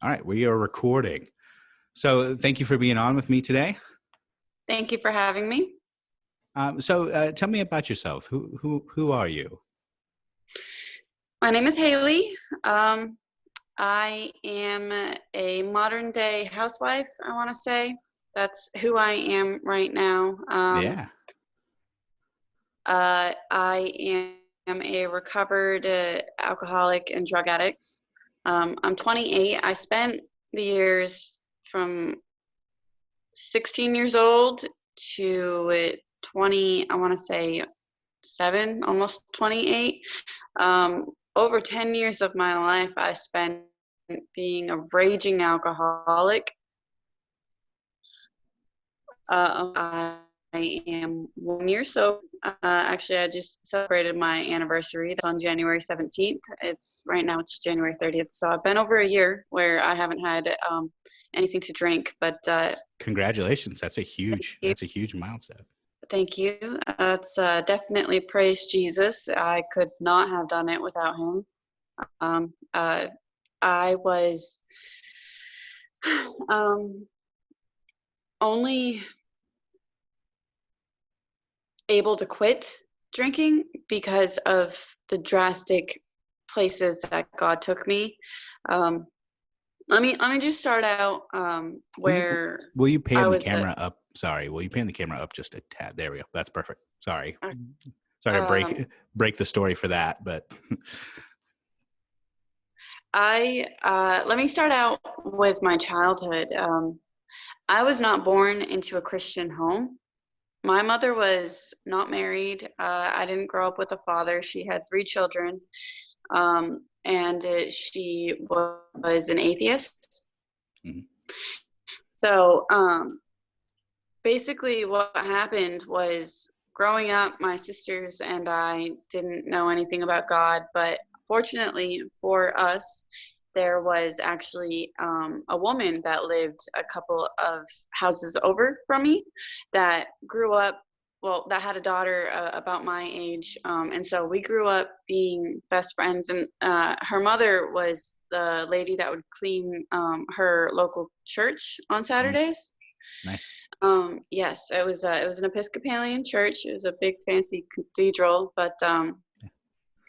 All right, we are recording. So thank you for being on with me today. Thank you for having me. Tell me about yourself. Who are you? My name is Hayley. I am a modern day housewife, I want to say. That's who I am right now. Yeah. I am a recovered alcoholic and drug addict. I'm 28. I spent the years from 16 years old to 20, I want to say 7, almost 28. Over 10 years of my life I spent being a raging alcoholic. I am 1 year sober. Actually, I just celebrated my anniversary. That's on January 17th. Right now it's January 30th. So I've been over a year where I haven't had anything to drink. But Congratulations. That's a huge milestone. Thank you. It's definitely praise Jesus. I could not have done it without him. I was only able to quit drinking because of the drastic places that God took me. Let me just start out where will you pan I the was camera up? Sorry, will you pan the camera up just a tad? There we go. That's perfect. Sorry to break the story for that, but let me start out with my childhood. I was not born into a Christian home. My mother was not married. I didn't grow up with a father. She had 3 children, and she was an atheist. Mm-hmm. So basically what happened was, growing up, my sisters and I didn't know anything about God, but fortunately for us, there was actually a woman that lived a couple of houses over from me that grew up, that had a daughter about my age. And so we grew up being best friends. And her mother was the lady that would clean her local church on Saturdays. Nice. Yes, it was an Episcopalian church. It was a big fancy cathedral, but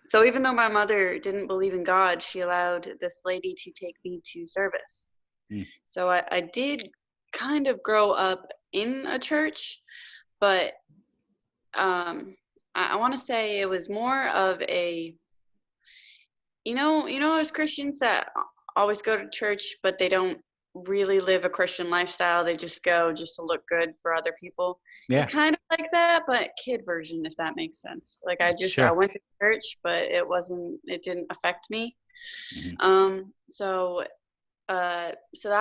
so even though my mother didn't believe in God, she allowed this lady to take me to service. So I did kind of grow up in a church, but I want to say it was more of a, there's Christians that always go to church, but they don't really live a Christian lifestyle. They just go just to look good for other people. Yeah. It's kind of like that, but kid version, if that makes sense. Like I went to church, but it didn't affect me. Mm-hmm. So that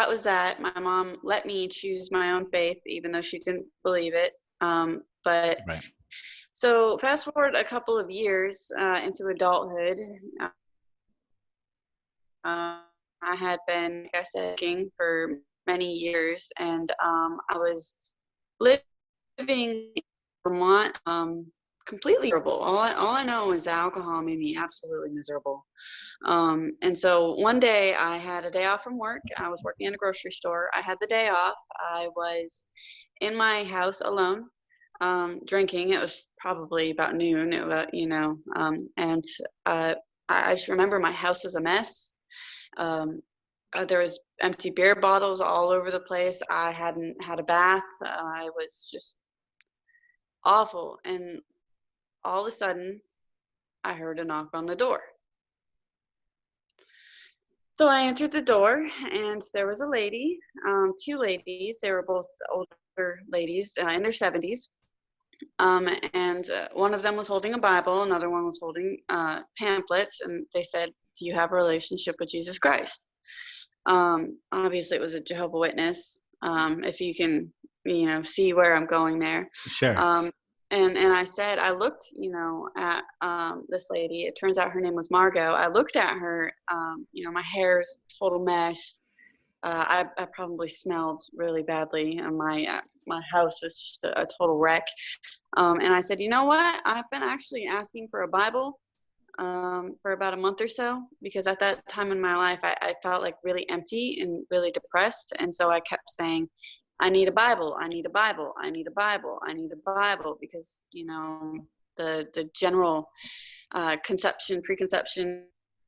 was that. My mom let me choose my own faith, even though she didn't believe it. But right. So fast forward a couple of years into adulthood. I had been, like I said, drinking for many years, and I was living in Vermont, completely miserable. All I know is alcohol made me absolutely miserable. And so one day I had a day off from work. I was working in a grocery store. I had the day off. I was in my house alone, drinking. It was probably about noon, and I just remember my house was a mess. There was empty beer bottles all over the place. I hadn't had a bath. I was just awful. And all of a sudden, I heard a knock on the door. So I entered the door, and there was a lady, 2 ladies. They were both older ladies in their 70s. And one of them was holding a Bible. Another one was holding pamphlets. And they said, "Do you have a relationship with Jesus Christ?" Obviously it was a Jehovah's Witness, if you can, see where I'm going there. Sure. And I said, I looked, at this lady. It turns out her name was Margot. I looked at her, my hair's total mess. I probably smelled really badly, and my house was just a total wreck. And I said, "You know what? I've been actually asking for a Bible for about a month or so, because at that time in my life, I felt like really empty and really depressed. And so I kept saying, I need a Bible. I need a Bible. I need a Bible. I need a Bible, because, the general preconception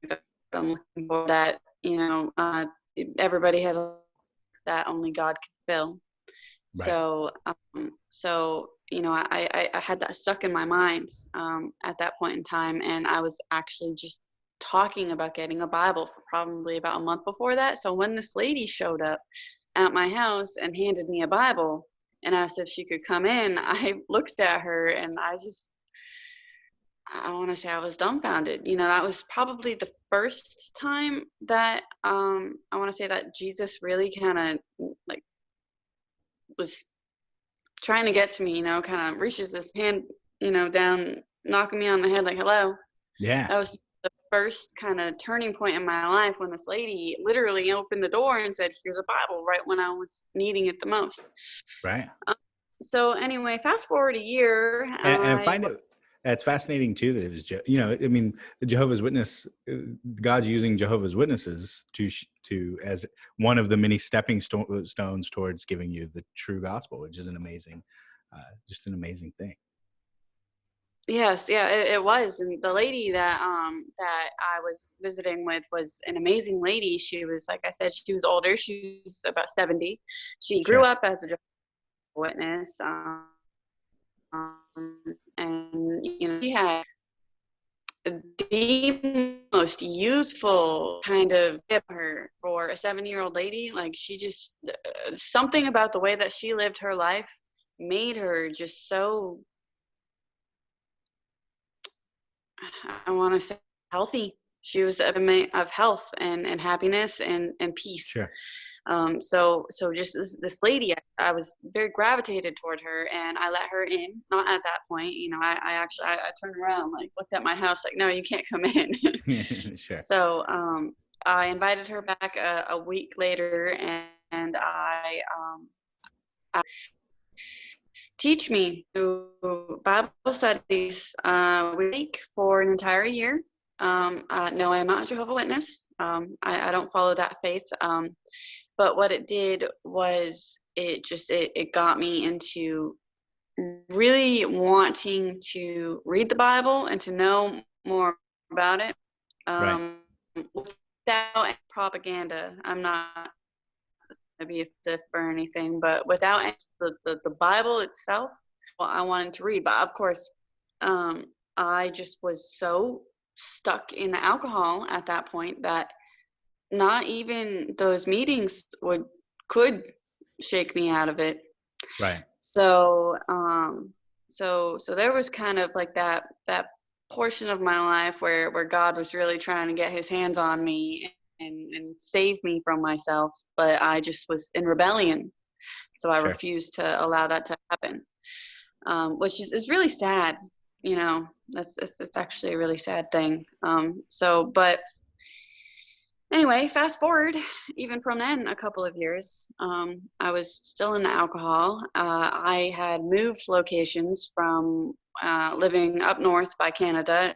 that I'm looking for, that, everybody has that only God can fill. Right. I had that stuck in my mind at that point in time, and I was actually just talking about getting a Bible for probably about a month before that. So when this lady showed up at my house and handed me a Bible and asked if she could come in, I looked at her and I want to say I was dumbfounded. That was probably the first time that I want to say that Jesus really kind of like was trying to get to me, kind of reaches his hand, down, knocking me on the head like, hello. Yeah. That was the first kind of turning point in my life, when this lady literally opened the door and said, here's a Bible, right when I was needing it the most. Right. So anyway, fast forward a year. And I find it's fascinating too that it was, I mean, the Jehovah's Witness, God's using Jehovah's Witnesses to as one of the many stepping stones towards giving you the true gospel, which is just an amazing thing. Yes, yeah, it was. And the lady that I was visiting with was an amazing lady. She was, like I said, she was older. She was about 70. She grew Sure. up as a Jehovah's Witness, and she had the most youthful kind of her for a 7-year-old lady. Like, she just something about the way that she lived her life made her just so, I want to say, healthy. She was of health and happiness and peace. Sure. So just this lady, I was very gravitated toward her, and I let her in. Not at that point, I turned around, like, looked at my house, like, no, you can't come in. Sure. So I invited her back a week later, and I teach me to Bible studies week for an entire year. No, I'm not a Jehovah's Witness. I don't follow that faith. But what it did was it got me into really wanting to read the Bible and to know more about it, Right. without any propaganda. I'm not to be offensive or anything, but without the Bible itself, well, I wanted to read. But of course, I just was so stuck in the alcohol at that point that not even those meetings could shake me out of it. Right. So so there was kind of like that portion of my life where God was really trying to get his hands on me and save me from myself, but I just was in rebellion. So I Sure. refused to allow that to happen, which is really sad. It's actually a really sad thing. But anyway, fast forward, even from then, a couple of years, I was still in the alcohol. I had moved locations from living up north by Canada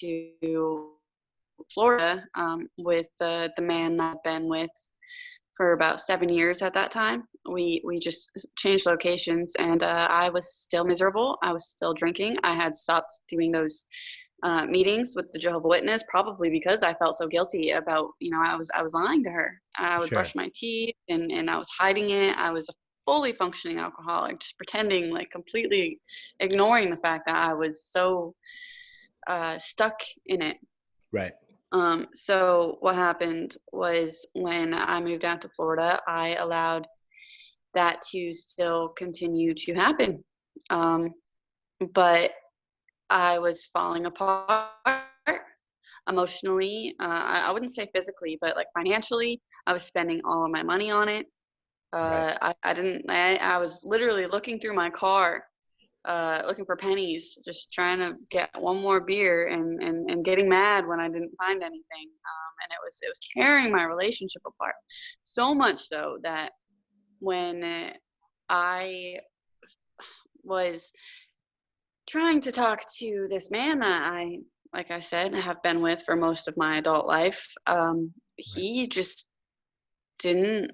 to Florida, with the man that I've been with for about 7 years at that time. We just changed locations, and I was still miserable. I was still drinking. I had stopped doing those meetings with the Jehovah's Witness, probably because I felt so guilty about, I was lying to her. I would Sure. brush my teeth, and I was hiding it. I was a fully functioning alcoholic, just pretending, like, completely ignoring the fact that I was so stuck in it. Right. So what happened was, when I moved out to Florida, I allowed that to still continue to happen. But I was falling apart emotionally. I wouldn't say physically, but like financially, I was spending all of my money on it. Right. I was literally looking through my car, looking for pennies, just trying to get one more beer, and getting mad when I didn't find anything. And it was tearing my relationship apart. So much so that when I was trying to talk to this man that like I said, have been with for most of my adult life. Right. He just didn't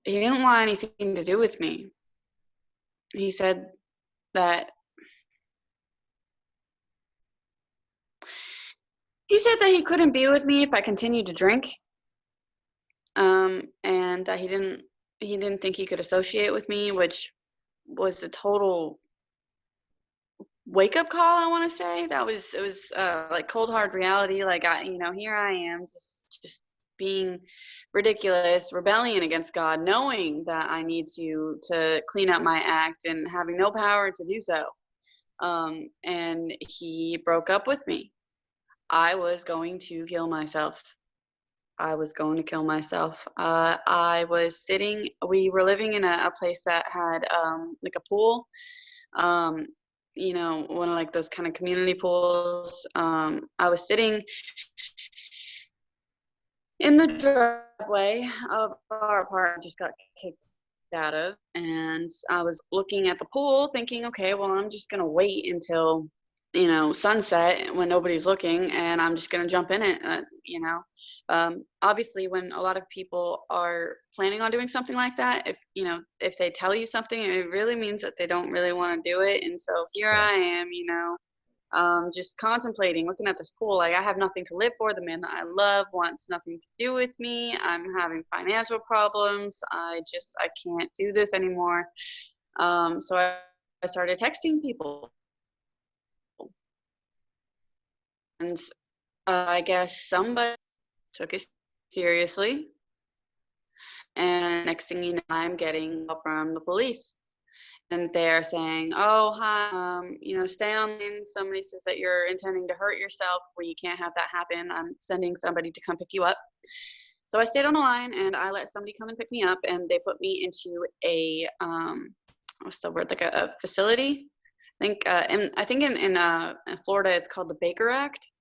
he didn't want anything to do with me. He said that he couldn't be with me if I continued to drink, and that he didn't think he could associate with me, which was a total wake up call. I want to say that was it was like cold hard reality. Like here I am, just being ridiculous, rebellion against God, knowing that I need to clean up my act and having no power to do so. And he broke up with me. I was going to kill myself. I was going to kill myself. I was sitting. We were living in a place that had like a pool. Um, one of like those kind of community pools. I was sitting in the driveway of our apartment, just got kicked out of, and I was looking at the pool, thinking, okay, well, I'm just gonna wait until sunset when nobody's looking, and I'm just gonna jump in it. Obviously, when a lot of people are planning on doing something like that, if they tell you something, it really means that they don't really want to do it. And so here Right. I am, just contemplating, looking at this pool. Like, I have nothing to live for. The man that I love wants nothing to do with me. I'm having financial problems. I can't do this anymore. So I started texting people, and I guess somebody took it seriously. And next thing you know, I'm getting a call from the police. And they're saying, "Oh, hi, stay on in. Somebody says that you're intending to hurt yourself. We can't have that happen. I'm sending somebody to come pick you up." So I stayed on the line, and I let somebody come and pick me up, and they put me into a what's the word, like a facility. I think in Florida it's called the Baker Act,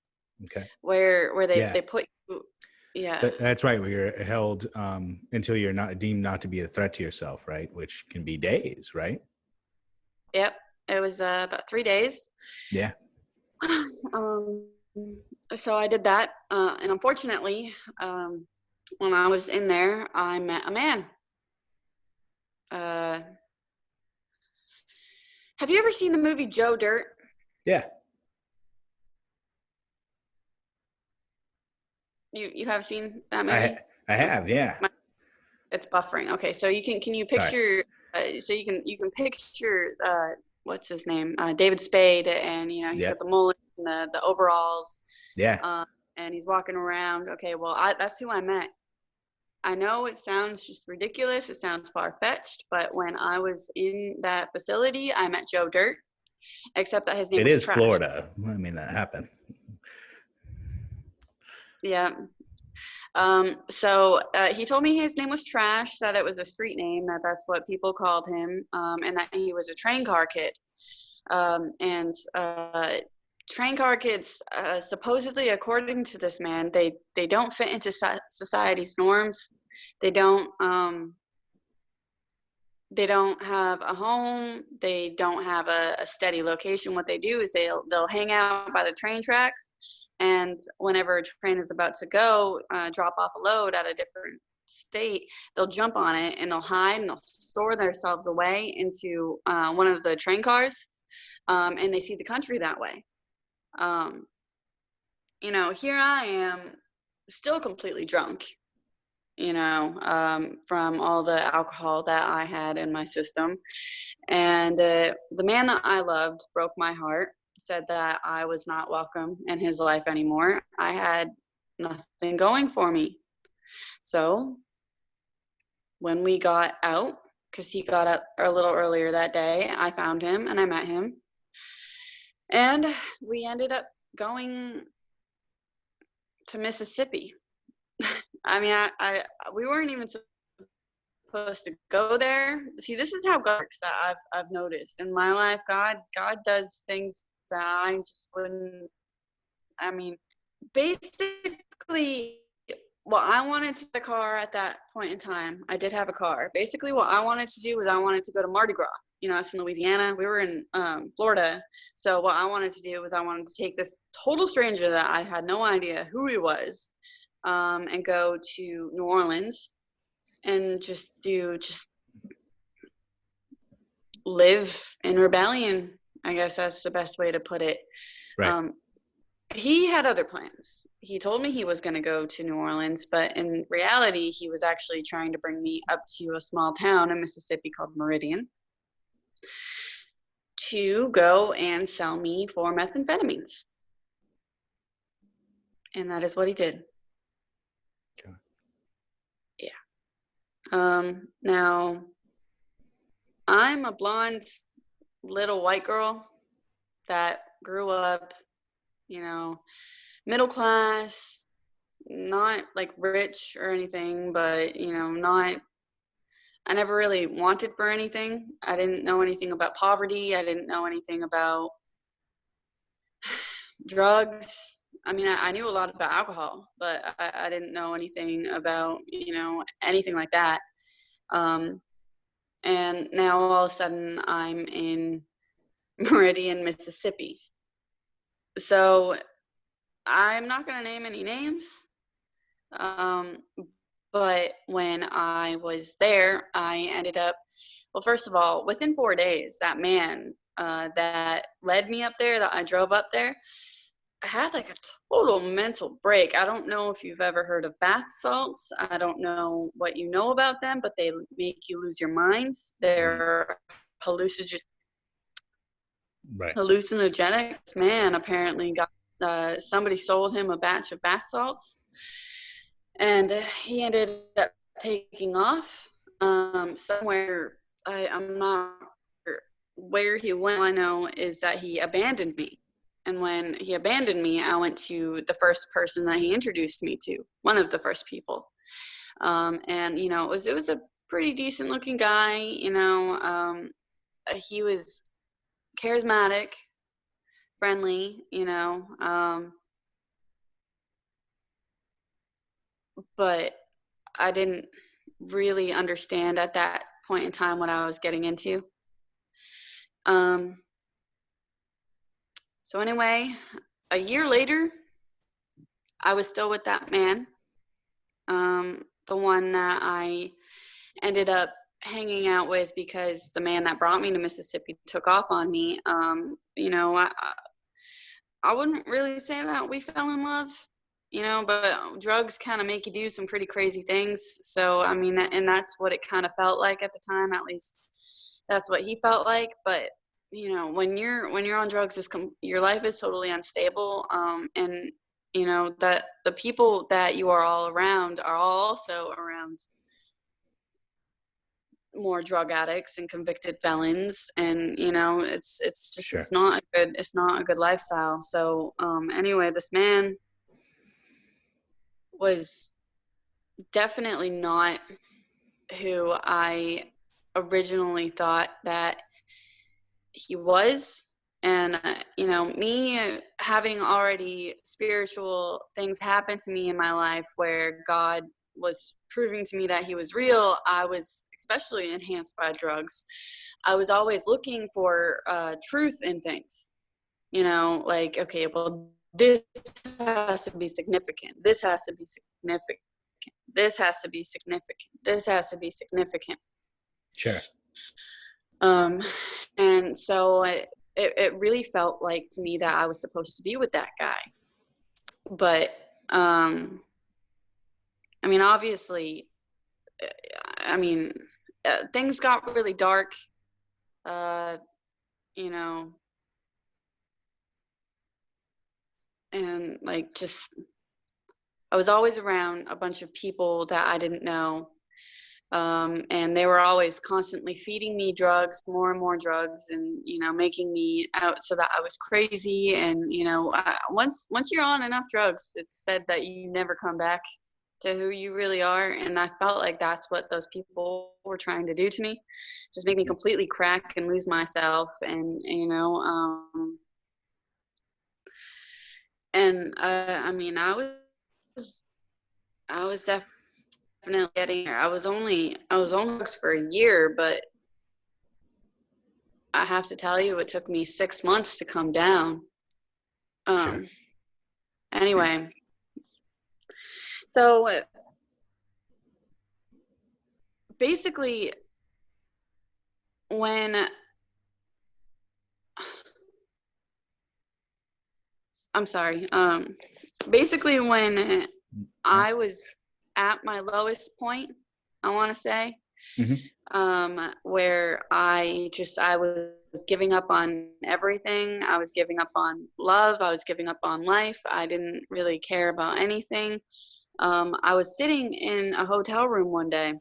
Okay. where Yeah. they put you. Yeah. That's right. Where you're held until you're not deemed not to be a threat to yourself, right? Which can be days, right? Yep. It was about 3 days. Yeah. Um, so I did that, and unfortunately, when I was in there, I met a man. Uh, have you ever seen the movie Joe Dirt? Yeah. You have seen that I movie? I have. Yeah. It's buffering. Okay, so can you Sorry. picture? So you can picture what's his name? David Spade, and he's got Yep. the mullet and the overalls, Yeah. uh, and he's walking around. Okay, well, that's who I met. I know it sounds just ridiculous. It sounds far-fetched, but when I was in that facility, I met Joe Dirt, except that his name It was is Trash. Florida. I mean, that happened. Yeah. So he told me his name was Trash, that it was a street name, that's what people called him, and that he was a train car kid. And train car kids, supposedly, according to this man, they don't fit into society's norms. They don't. They don't have a home. They don't have a steady location. What they do is they'll hang out by the train tracks, and whenever a train is about to go drop off a load at a different state, they'll jump on it and they'll hide and they'll store themselves away into one of the train cars, and they see the country that way. Um, here I am, still completely drunk, from all the alcohol that I had in my system. And the man that I loved broke my heart, said that I was not welcome in his life anymore. I had nothing going for me. So when we got out, because he got out a little earlier that day, I found him and I met him. And we ended up going to Mississippi. I mean, we weren't even supposed to go there. See, this is how God works, that I've noticed in my life. God does things that I just wouldn't. I mean, basically, what I wanted to get a car at that point in time. I did have a car. Basically, what I wanted to do was I wanted to go to Mardi Gras. us in Louisiana. We were in Florida. So what I wanted to do was I wanted to take this total stranger that I had no idea who he was, and go to New Orleans and just live in rebellion. I guess that's the best way to put it. Right. He had other plans. He told me he was going to go to New Orleans, but in reality, he was actually trying to bring me up to a small town in Mississippi called Meridian to go and sell me for methamphetamines. And that is what he did. Okay. Yeah. Now, I'm a blonde little white girl that grew up, middle class, not like rich or anything, but, I never really wanted for anything. I didn't know anything about poverty. I didn't know anything about drugs. I mean, I knew a lot about alcohol, but I didn't know anything about, anything like that. And now all of a sudden I'm in Meridian, Mississippi. So I'm not going to name any names. But when I was there, I ended up, well, first of all, within 4 days, that man that led me up there, that I drove up there, I had like a total mental break. I don't know if you've ever heard of bath salts. I don't know what you know about them, but they make you lose your mind. They're Right. hallucinogenic. This man apparently got, somebody sold him a batch of bath salts, and he ended up taking off somewhere. I'm not sure where he went. All I know is that he abandoned me. And when he abandoned me, I went to the first person that he introduced me to, one of the first people. And, it was a pretty decent looking guy. He was charismatic, friendly, but I didn't really understand at that point in time what I was getting into. So anyway, a year later, I was still with that man, the one that I ended up hanging out with because the man that brought me to Mississippi took off on me. I wouldn't really say that we fell in love, but drugs kind of make you do some pretty crazy things. So, I mean, and that's what it kind of felt like at the time, at least that's what he felt like. But, when you're on drugs, your life is totally unstable. And, that the people that you are all around are also around more drug addicts and convicted felons, and it's just Sure. it's not a good lifestyle. So anyway, this man was definitely not who I originally thought that he was. And me having already spiritual things happen to me in my life where God was proving to me that he was real, I was especially enhanced by drugs. I was always looking for truth in things, like, okay, well, this has to be significant. This has to be significant. This has to be significant. This has to be significant. Sure. And so it really felt like to me that I was supposed to be with that guy. But, I mean, obviously, things got really dark, and like just, I was always around a bunch of people that I didn't know. And they were always constantly feeding me drugs, more and more drugs, and, making me out so that I was crazy. And, once you're on enough drugs, it's said that you never come back to who you really are. And I felt like that's what those people were trying to do to me, just make me completely crack and lose myself. And, I was definitely getting there. I was only drugs for a year, but I have to tell you, it took me 6 months to come down. Sure. Anyway, so basically when I'm sorry, basically when Yeah. I was at my lowest point, I want to say, Hmm. where I was giving up on everything. I was giving up on love. I was giving up on life. I didn't really care about anything. I was sitting in a hotel room one day,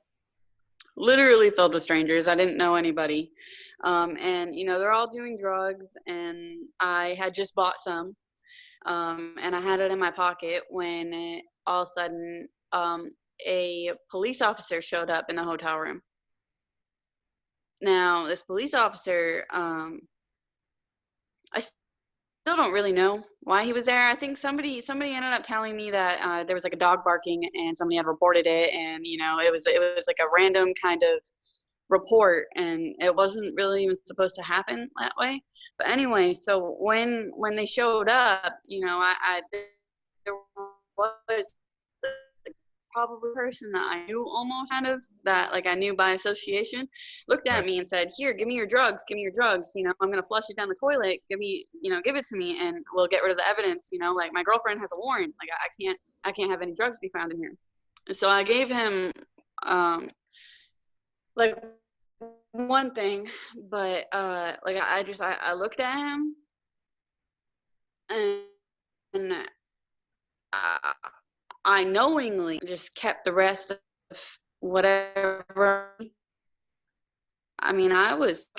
literally filled with strangers. I didn't know anybody. And, they're all doing drugs, and I had just bought some, and I had it in my pocket when all of a sudden a police officer showed up in the hotel room. Now, this police officer, I still don't really know why he was there. I think somebody ended up telling me that there was like a dog barking and somebody had reported it, and it was like a random kind of report, and it wasn't really even supposed to happen that way. But anyway, so when they showed up, I there was probably a person that I knew almost kind of, that like I knew by association, looked at Right. me and said, "Here, give me your drugs, give me your drugs. I'm gonna flush it down the toilet. Give it to me, and we'll get rid of the evidence. Like my girlfriend has a warrant. Like I can't have any drugs be found in here." So I gave him like one thing, but like I looked at him, and I, I knowingly just kept the rest of whatever. I mean, I was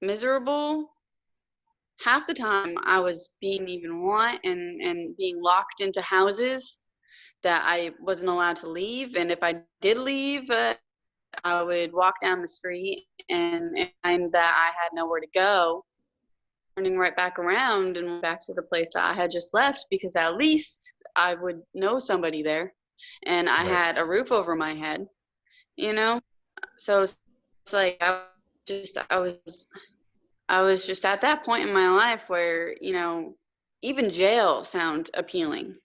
miserable. Half the time I was being even want and being locked into houses that I wasn't allowed to leave. And if I did leave, I would walk down the street and find that I had nowhere to go, turning right back around and back to the place that I had just left, because at least I would know somebody there and I Right. had a roof over my head, you know? So it's like just I was I was just at that point in my life where, even jail sounds appealing.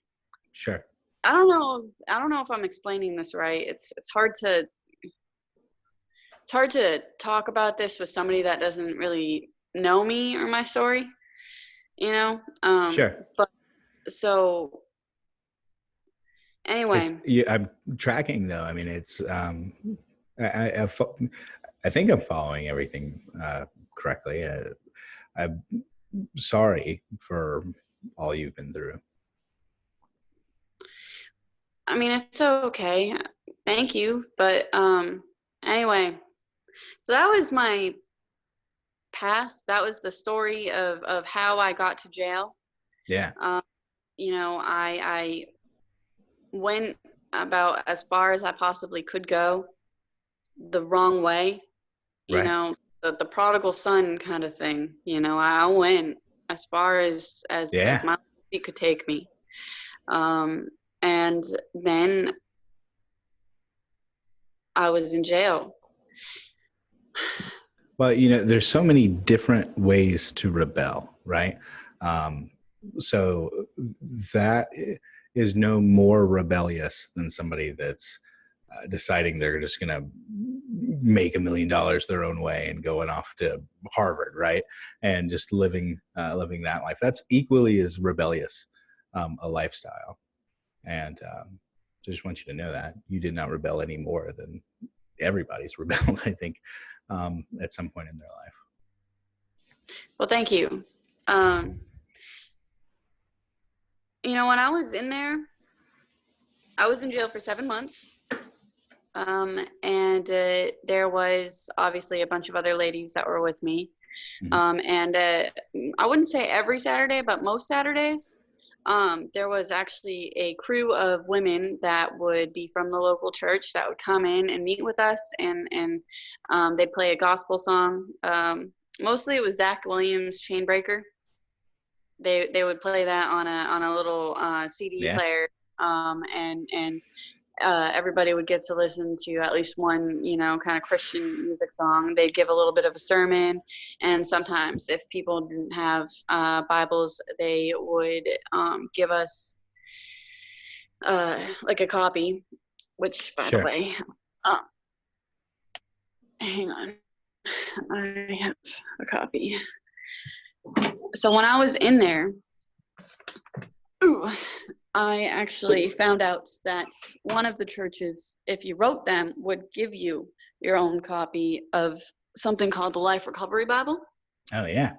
Sure. I don't know if I'm explaining this right. It's hard to talk about this with somebody that doesn't really know me or my story, you know? Sure. But so It's anyway, yeah, I'm tracking though. I mean, it's I think I'm following everything correctly. I'm sorry for all you've been through. I mean, it's okay. Thank you. But anyway, so that was my past. That was the story of how I got to jail. Yeah. Um, I went about as far as I possibly could go the wrong way, you Right. know, the prodigal son kind of thing. I went as far as Yeah. my feet could take me. Um, and then I was in jail. But there's so many different ways to rebel, right? Um, so that is no more rebellious than somebody that's deciding they're just going to make $1 million their own way and going off to Harvard, right? And just living that life. That's equally as rebellious a lifestyle. And so I just want you to know that you did not rebel any more than everybody's rebelled, I think, at some point in their life. Well, thank you. Um, when I was in there, I was in jail for 7 months. And there was obviously a bunch of other ladies that were with me. Mhm. And I wouldn't say every Saturday, but most Saturdays, there was actually a crew of women that would be from the local church that would come in and meet with us, and they'd play a gospel song. Mostly it was Zach Williams' Chainbreaker. They would play that on a little CD Yeah. player, and everybody would get to listen to at least one, kind of Christian music song. They'd give a little bit of a sermon, and sometimes if people didn't have Bibles, they would give us like a copy, which, by the Sure. way, hang on, I have a copy. So when I was in there, I actually found out that one of the churches, if you wrote them, would give you your own copy of something called the Life Recovery Bible. Oh yeah.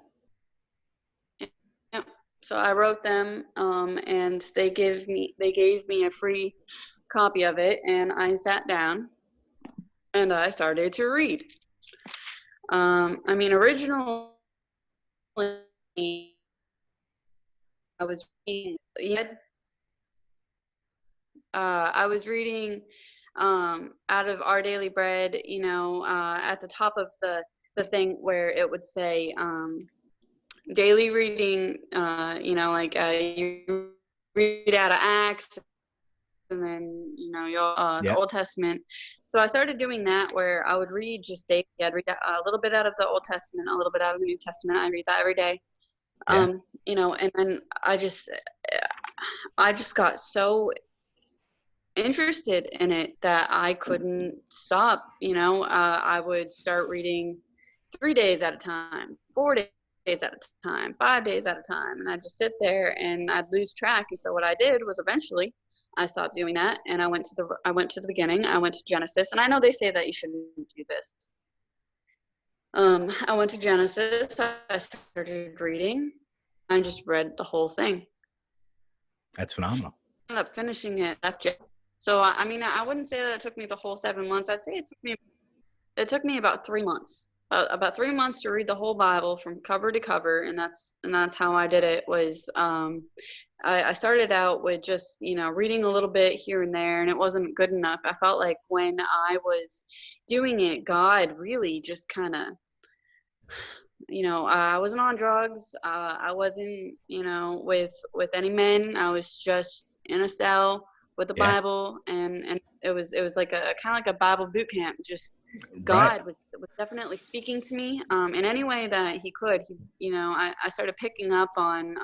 Yep. So I wrote them, and they gave me a free copy of it, and I sat down and I started to read. Originally I was reading. I was reading out of Our Daily Bread, at the top of the thing where it would say daily reading, you read out of Acts, and then, the Yep. Old Testament. So I started doing that, where I would read just daily. I'd read a little bit out of the Old Testament, a little bit out of the New Testament. I read that every day. Yeah. And then I just got so interested in it that I couldn't stop. I would start reading 3 days at a time, 4 days at a time, 5 days at a time, and I'd just sit there and I'd lose track. And so what I did was, eventually I stopped doing that, and I went to the beginning. I went to Genesis, and I know they say that you shouldn't do this. I went to Genesis. I started reading. I just read the whole thing. That's phenomenal. I ended up finishing it. So I wouldn't say that it took me the whole 7 months. I'd say it took me about 3 months. About 3 months to read the whole Bible from cover to cover, and that's how I did it. Was I started out with just reading a little bit here and there, and it wasn't good enough. I felt like when I was doing it, God really just kind of, I wasn't on drugs. I wasn't with any men. I was just in a cell with the Yeah. Bible, and it was like a kind of like a Bible boot camp. Just Right. God was definitely speaking to me in any way that he could. I started picking up on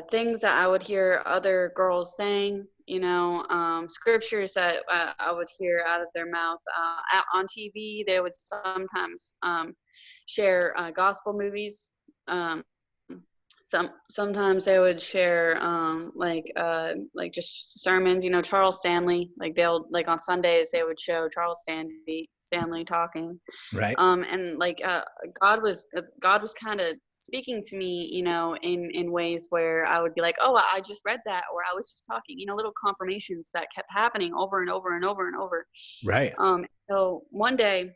things that I would hear other girls saying, scriptures that I would hear out of their mouth. On TV, they would sometimes share gospel movies. Sometimes they would share like just sermons. Charles Stanley. Like on Sundays they would show Charles Stanley talking. Right. And God was kind of speaking to me, in ways where I would be like, oh, I just read that, or I was just talking, little confirmations that kept happening over and over and over and over. Right. So one day,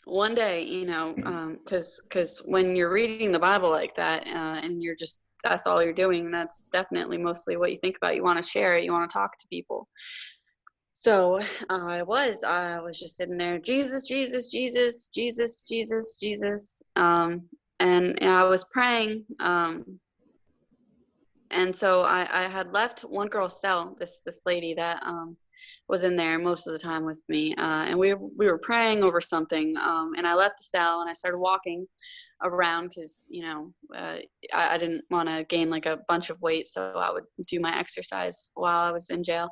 because when you're reading the Bible like that, and that's all you're doing, that's definitely mostly what you think about. You want to share it, you want to talk to people. So I was just sitting there, Jesus, Jesus, Jesus, Jesus, Jesus, Jesus, and I was praying, and so I had left one girl's cell, this lady that was in there most of the time with me, and we were praying over something, and I left the cell and I started walking around, because I didn't want to gain like a bunch of weight, so I would do my exercise while I was in jail.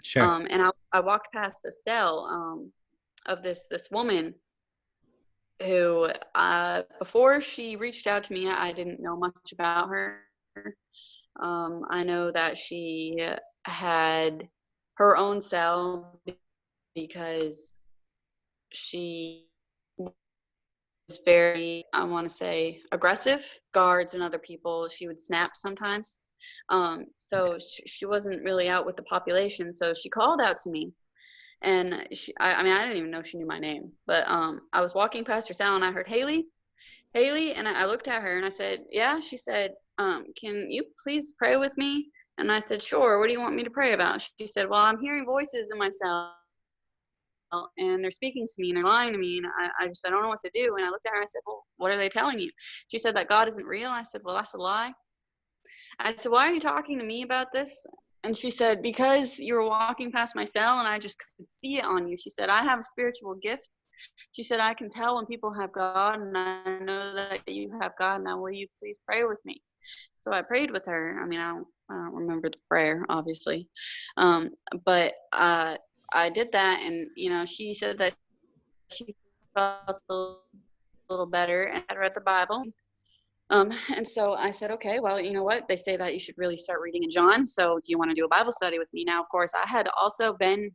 Sure. And I walked past the cell of this woman who, before she reached out to me, I didn't know much about her. I know that she had her own cell because she was very, I want to say, aggressive. Guards and other people, she would snap sometimes. So she wasn't really out with the population. So she called out to me, and I didn't even know she knew my name, but I was walking past her cell and I heard Hayley, and I looked at her and I said, yeah. She said, can you please pray with me? And I said, sure. What do you want me to pray about? She said, well, I'm hearing voices in my cell, and they're speaking to me and they're lying to me, and I don't know what to do. And I looked at her and I said, well, what are they telling you? She said that God isn't real. I said, well, that's a lie. I said, why are you talking to me about this? And she said, because you were walking past my cell and I just could see it on you. She said, I have a spiritual gift. She said, I can tell when people have God, and I know that you have God. Now, will you please pray with me? So I prayed with her. I mean, I don't remember the prayer, obviously. Um, but I did that, and, she said that she felt a little better and had read the Bible. And so I said, okay, well, you know what? They say that you should really start reading in John. So do you want to do a Bible study with me? Now, of course, I had also been,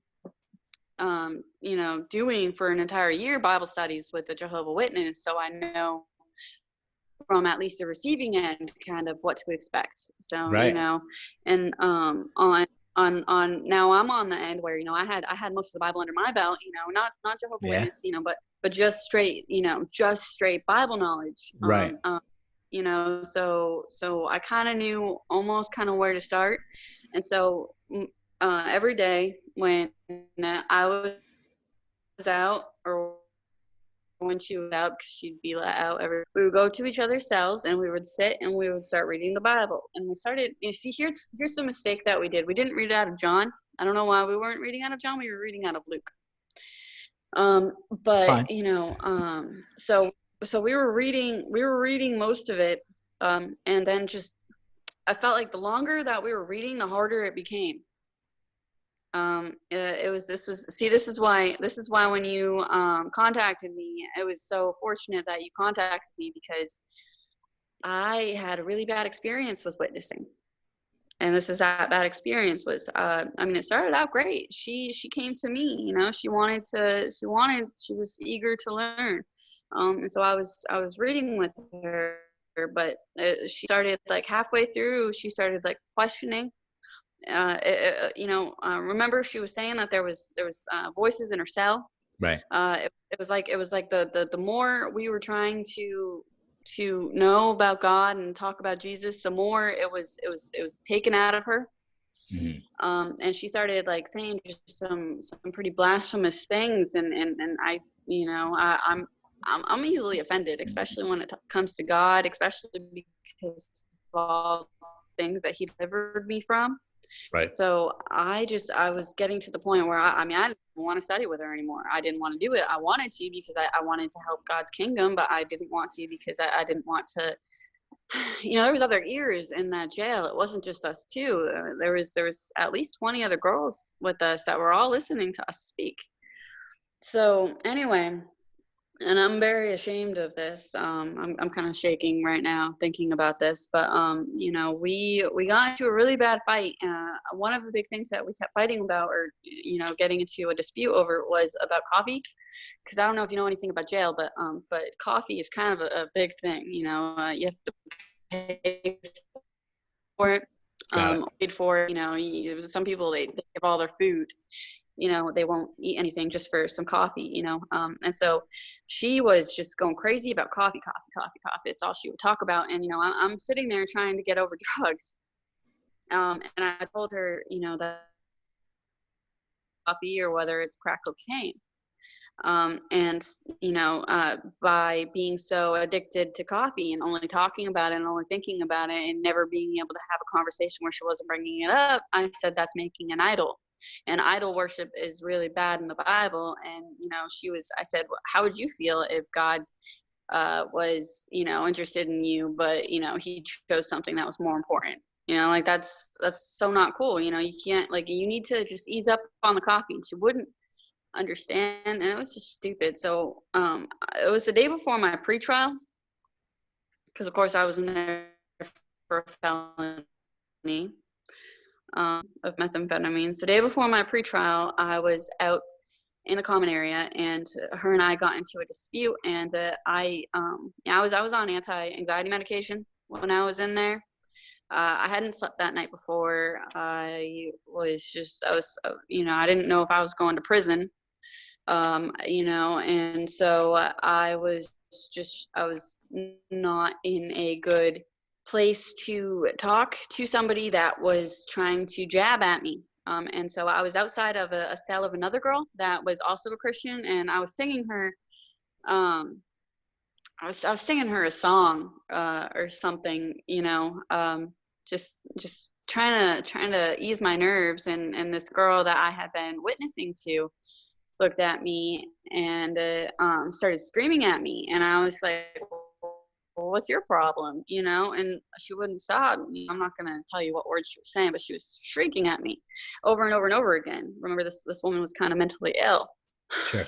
doing for an entire year Bible studies with the Jehovah Witness. So I know from at least the receiving end kind of what to expect. So, Right. and on now I'm on the end where, I had most of the Bible under my belt, not Jehovah Yeah. Witness, but just straight, just straight Bible knowledge. Right. So I kind of knew almost kind of where to start. And so every day when I was out, or when she was out, because she'd be out we would go to each other's cells and we would sit and we would start reading the Bible. And we started, see, here's the mistake that we did. We didn't read it out of John. I don't know why we weren't reading out of John. We were reading out of Luke. But Fine. so we were reading most of it. And then just, I felt like the longer that we were reading, the harder it became. This is why when you contacted me, it was so fortunate that you contacted me, because I had a really bad experience with witnessing. And this is that bad experience was, it started out great. She came to me, she was eager to learn. And so I was reading with her, but she started, like, halfway through, she started, like, questioning. Remember she was saying that there was voices in her cell. Right. It was like the more we were trying to know about God and talk about Jesus, the more it was taken out of her. Mm-hmm. And she started, like, saying just some pretty blasphemous things, and I, I'm easily offended, especially when it comes to God, especially because of all things that He delivered me from. Right. So I was getting to the point where I didn't want to study with her anymore. I didn't want to do it. I wanted to because I wanted to help God's kingdom, but I didn't want to because I didn't want to, there was other ears in that jail. It wasn't just us two. There was at least 20 other girls with us that were all listening to us speak. So anyway, and I'm very ashamed of this. I'm kind of shaking right now thinking about this, but we got into a really bad fight. One of the big things that we kept fighting about, or getting into a dispute over, was about coffee. Because I don't know if you know anything about jail, but coffee is kind of a big thing. You have to pay for it. Paid for it. Some people they give all their food. They won't eat anything just for some coffee, and so she was just going crazy about coffee. It's all she would talk about. And, I'm sitting there trying to get over drugs. And I told her, that coffee, or whether it's crack cocaine. And, by being so addicted to coffee and only talking about it and only thinking about it and never being able to have a conversation where she wasn't bringing it up, I said, that's making an idol. And idol worship is really bad in the Bible. And, I said, well, how would you feel if God was, interested in you, but, He chose something that was more important? Like, that's so not cool. You can't, like, you need to just ease up on the coffee. And she wouldn't understand, and it was just stupid. So it was the day before my pretrial, because of course I was in there for a felony of methamphetamines. The day before my pretrial, I was out in the common area, and her and I got into a dispute. And I was on anti-anxiety medication when I was in there. I hadn't slept that night before. I didn't know if I was going to prison. And so I was not in a good place to talk to somebody that was trying to jab at me. And so I was outside of a cell of another girl that was also a Christian, and I was singing her, I was singing her a song, or something, just trying to ease my nerves, and this girl that I had been witnessing to looked at me and started screaming at me, and I was like, well, what's your problem, and she wouldn't stop. I'm not going to tell you what words she was saying, but she was shrieking at me over and over and over again. Remember, this woman was kind of mentally ill. Sure.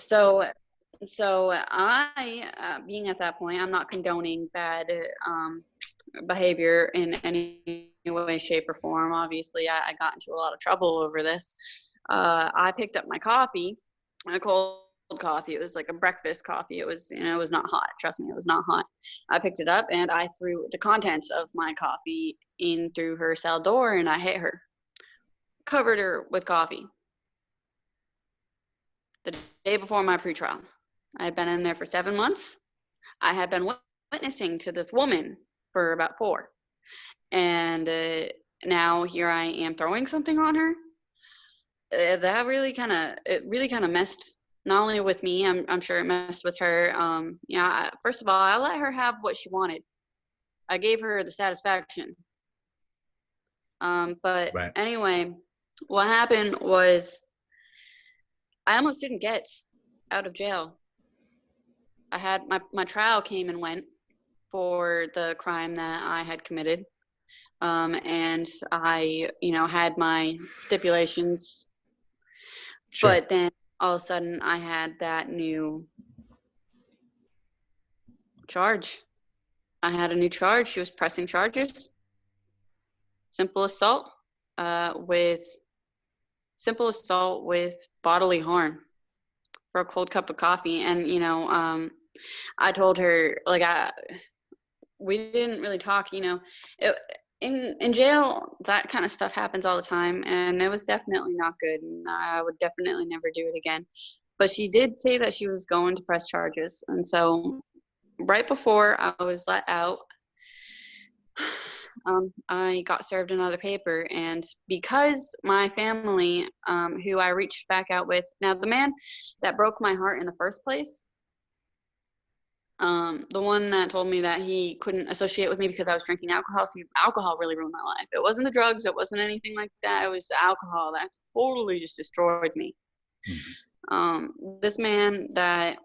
So I, being at that point, I'm not condoning bad behavior in any way, shape, or form. Obviously, I got into a lot of trouble over this. I picked up my coffee, a cold coffee. It was like a breakfast coffee. It was, it was not hot. Trust me, it was not hot. I picked it up and I threw the contents of my coffee in through her cell door, and I hit her, covered her with coffee. The day before my pretrial, I had been in there for 7 months. I had been witnessing to this woman for about 4. And now here I am throwing something on her. That really kind of messed not only with me. I'm sure it messed with her. First of all, I let her have what she wanted. I gave her the satisfaction. But Right. anyway, what happened was I almost didn't get out of jail. I had my trial came and went for the crime that I had committed. And I, had my stipulations. Sure. But then all of a sudden I had that new charge. I had a new charge. She was pressing charges. Simple assault with bodily harm for a cold cup of coffee. And, I told her, like, we didn't really talk, in jail, that kind of stuff happens all the time, and it was definitely not good, and I would definitely never do it again. But she did say that she was going to press charges, and so right before I was let out, I got served another paper, and because my family, who I reached back out with, now the man that broke my heart in the first place, the one that told me that he couldn't associate with me because I was drinking alcohol. See, alcohol really ruined my life. It wasn't the drugs. It wasn't anything like that. It was the alcohol that totally just destroyed me. This man that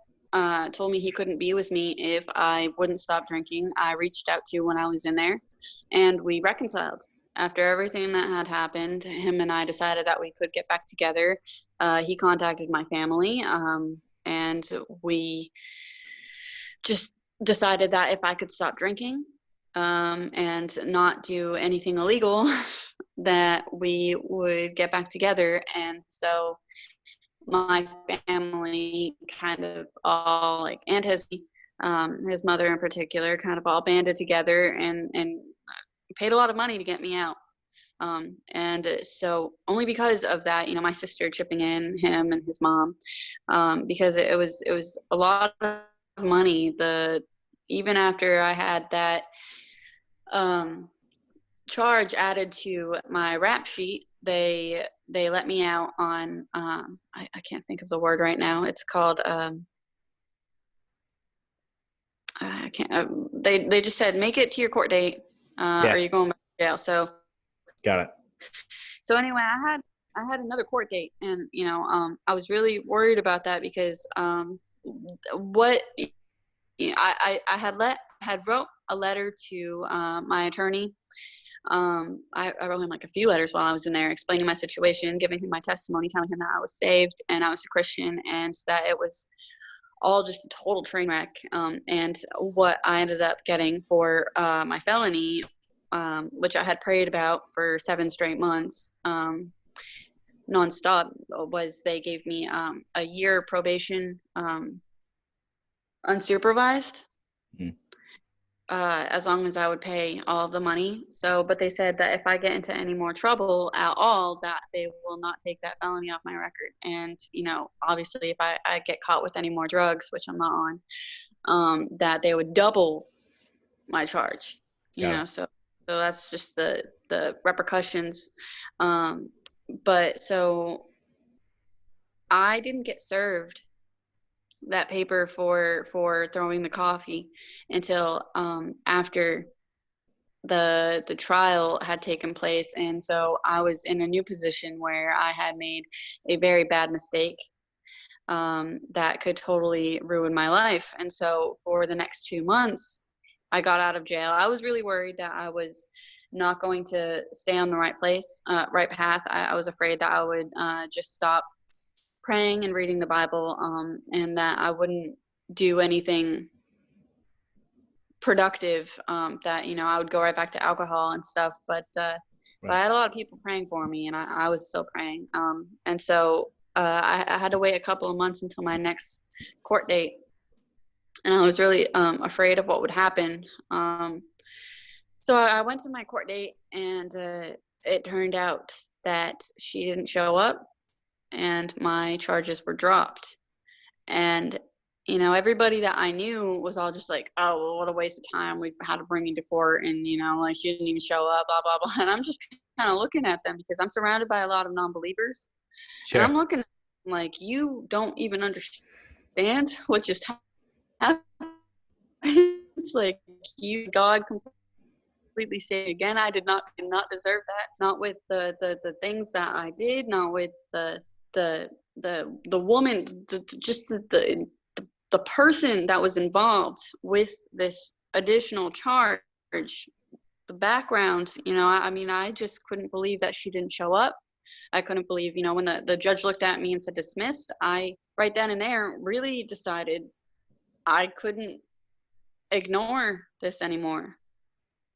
told me he couldn't be with me if I wouldn't stop drinking, I reached out to when I was in there, and we reconciled. After everything that had happened, him and I decided that we could get back together. He contacted my family, and we just decided that if I could stop drinking and not do anything illegal, that we would get back together. And so my family kind of all, like, and his mother in particular, kind of all banded together and paid a lot of money to get me out. And so only because of that, my sister chipping in, him and his mom, because it was a lot of money. Even after I had that charge added to my rap sheet, they let me out on I can't think of the word right now. It's called I can't. They just said make it to your court date, or you're going back to jail. So Got it. So anyway, I had another court date, and I was really worried about that because what I had wrote a letter to my attorney. I wrote him like a few letters while I was in there, explaining my situation, giving him my testimony, telling him that I was saved and I was a Christian, and that it was all just a total train wreck. And what I ended up getting for my felony, which I had prayed about for 7 straight months, nonstop, was they gave me a year probation, unsupervised, as long as I would pay all of the money. So, but they said that if I get into any more trouble at all, that they will not take that felony off my record. And, obviously if I get caught with any more drugs, which I'm not on, that they would double my charge, so that's just the repercussions. But so I didn't get served that paper for throwing the coffee until after the trial had taken place, and so I was in a new position where I had made a very bad mistake that could totally ruin my life. And so for the next 2 months, I got out of jail. I was really worried that I was not going to stay on the right place, right path. I was afraid that I would just stop praying and reading the Bible, and that I wouldn't do anything productive, that, I would go right back to alcohol and stuff. But I had a lot of people praying for me, and I was still praying. And so I had to wait a couple of months until my next court date, and I was really afraid of what would happen. So I went to my court date, and it turned out that she didn't show up, and my charges were dropped. And everybody that I knew was all just like, oh, well, what a waste of time. We had to bring you to court, and like, she didn't even show up, blah blah blah. And I'm just kind of looking at them, because I'm surrounded by a lot of non-believers. Sure. And I'm looking at them like, you don't even understand what just happened. It's like, God completely saved me again. I did not deserve that. Not with the things that I did. Not with the woman. Just the person that was involved with this additional charge. The background. I just couldn't believe that she didn't show up. I couldn't believe, when the judge looked at me and said dismissed, I right then and there really decided I couldn't ignore this anymore.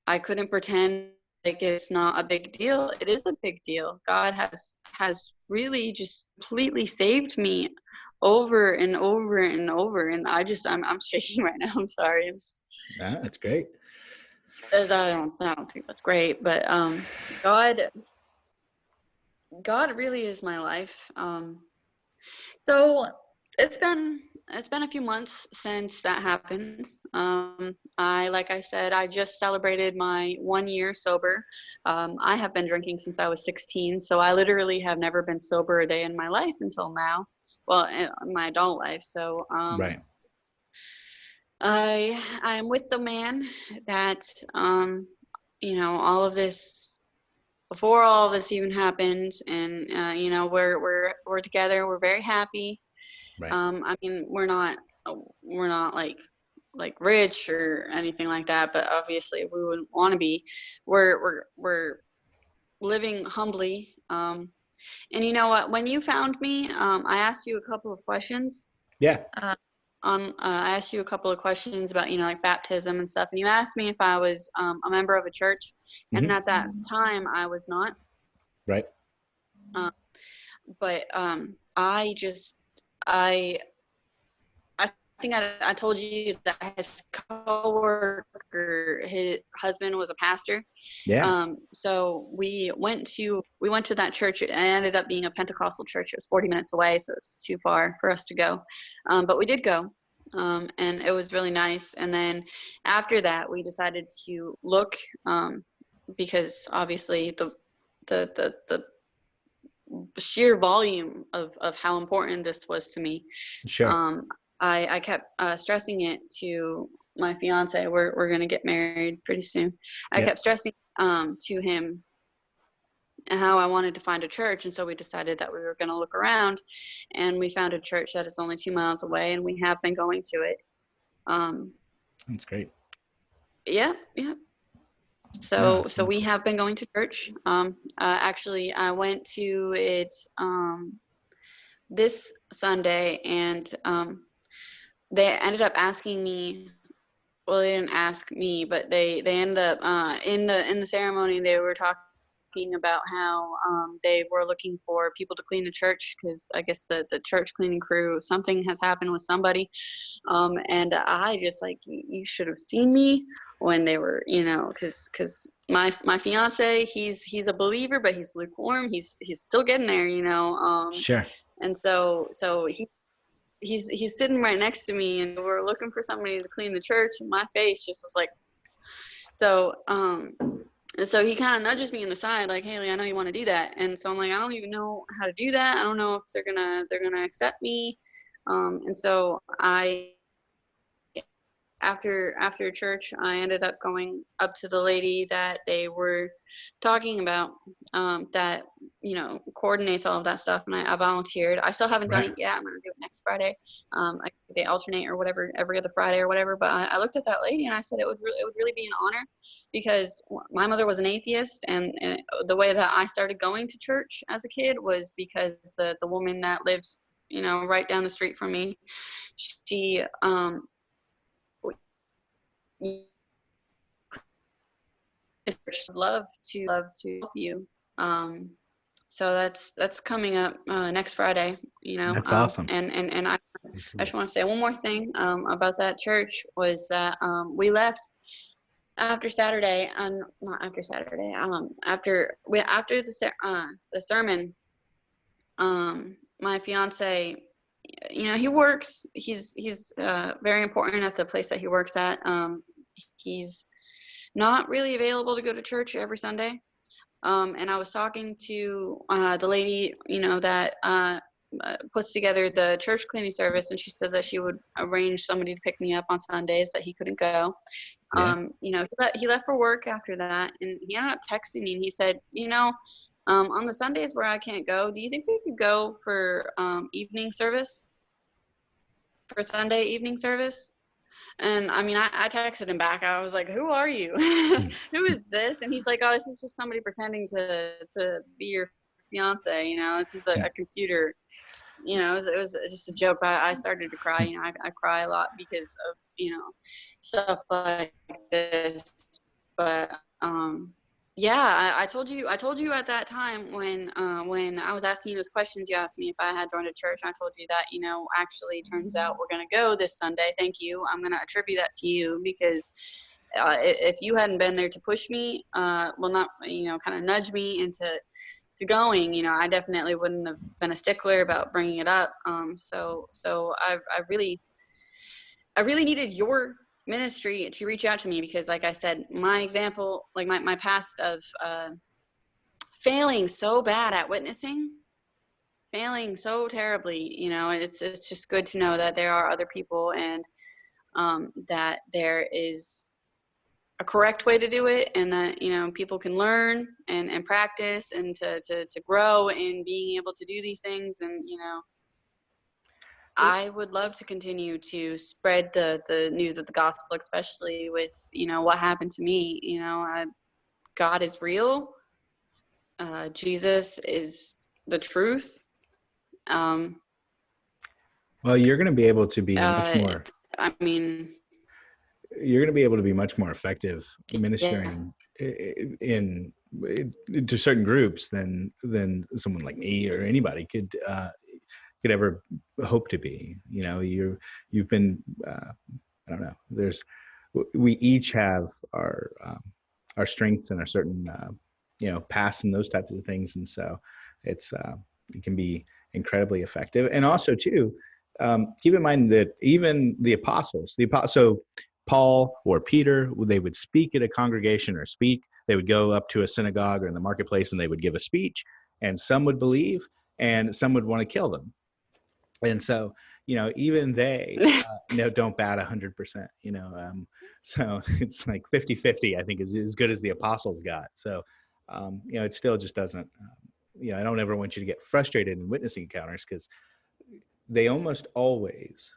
I couldn't pretend like it's not a big deal. It is a big deal. God has really just completely saved me over and over and over. And I'm shaking right now. I'm sorry. That's great. I don't think that's great, but God really is my life. So it's been a few months since that happened. Like I said, I just celebrated my 1 year sober. I have been drinking since I was 16, so I literally have never been sober a day in my life until now. Well, in my adult life. So Right. I'm with the man that all of this, before all of this even happened, and we're together. We're very happy. Right. We're not like rich or anything like that, but obviously we wouldn't want to be. We're living humbly. And you know what? When you found me, I asked you a couple of questions. Yeah. I asked you a couple of questions about like baptism and stuff, and you asked me if I was a member of a church, and at that time I was not. Right. But I think I told you that his coworker, his husband was a pastor. Yeah. So we went to that church. It ended up being a Pentecostal church. It was 40 minutes away, so it's too far for us to go. But we did go, and it was really nice. And then after that, we decided to look, because obviously the sheer volume of how important this was to me. Sure. I kept stressing it to my fiance. We're gonna get married pretty soon. I kept stressing to him how I wanted to find a church, and so we decided that we were gonna look around, and we found a church that is only 2 miles away, and we have been going to it. That's great. Yeah. So we have been going to church. Actually, I went to it this Sunday, and they ended up asking me. Well, they didn't ask me, but they ended up in the ceremony. They were talking about how they were looking for people to clean the church, because I guess the church cleaning crew, something has happened with somebody. And I just, like, you should have seen me when they were, because my fiance, he's a believer, but he's lukewarm. He's still getting there. Sure. And so he's sitting right next to me, and we're looking for somebody to clean the church, and my face just was like, so he kind of nudges me in the side, like, Hayley, I know you want to do that. And so I'm like, I don't even know how to do that. I don't know if they're gonna accept me. And so I after church, I ended up going up to the lady that they were talking about, that coordinates all of that stuff, and I volunteered. I still haven't done Right. it yet. I'm gonna do it next Friday. They alternate or whatever, every other Friday or whatever. But I looked at that lady and I said it would really be an honor, because my mother was an atheist, and the way that I started going to church as a kid was because the woman that lived right down the street from me, she love to help you. Um, so that's coming up next Friday. That's awesome. And I just Absolutely. want to say one more thing about that church, was that we left after Saturday, not after Saturday, after the sermon. My fiance, he works. He's very important at the place that he works at. He's not really available to go to church every Sunday. And I was talking to the lady, that puts together the church cleaning service, and she said that she would arrange somebody to pick me up on Sundays that he couldn't go. Yeah. He left for work after that, and he ended up texting me, and he said, on the Sundays where I can't go, do you think we could go for evening service, for Sunday evening service? And I mean, I texted him back. I was like, "Who are you? Who is this?" And he's like, "Oh, this is just somebody pretending to be your fiance. This is Yeah. a computer. It was just a joke." I started to cry. I cry a lot because of stuff like this. But yeah, I told you at that time when I was asking you those questions. You asked me if I had joined a church, and I told you that actually turns out we're gonna go this Sunday. Thank you. I'm gonna attribute that to you, because if you hadn't been there to push me, well, not kind of nudge me into going, I definitely wouldn't have been a stickler about bringing it up. So I really needed your ministry to reach out to me, because like I said, my example, like my past of failing so bad at witnessing, failing so terribly, it's just good to know that there are other people, and that there is a correct way to do it, and that people can learn and practice, and to grow in being able to do these things. And I would love to continue to spread the news of the gospel, especially with what happened to me. God is real. Jesus is the truth. Um, Well, you're going to be able to be much uh, more. I mean, You're going to be able to be much more effective yeah. ministering in to certain groups than someone like me or anybody could ever hope to be. You've been I don't know. We each have our strengths and our certain past and those types of things, and so it can be incredibly effective. And also too, keep in mind that even so Paul or Peter, they would speak at a congregation or speak. They would go up to a synagogue or in the marketplace and they would give a speech, and some would believe, and some would want to kill them. And so even they don't bat 100%. So it's like 50-50, I think, is as good as the apostles got. So it still just doesn't. I don't ever want you to get frustrated in witnessing encounters, because they almost always,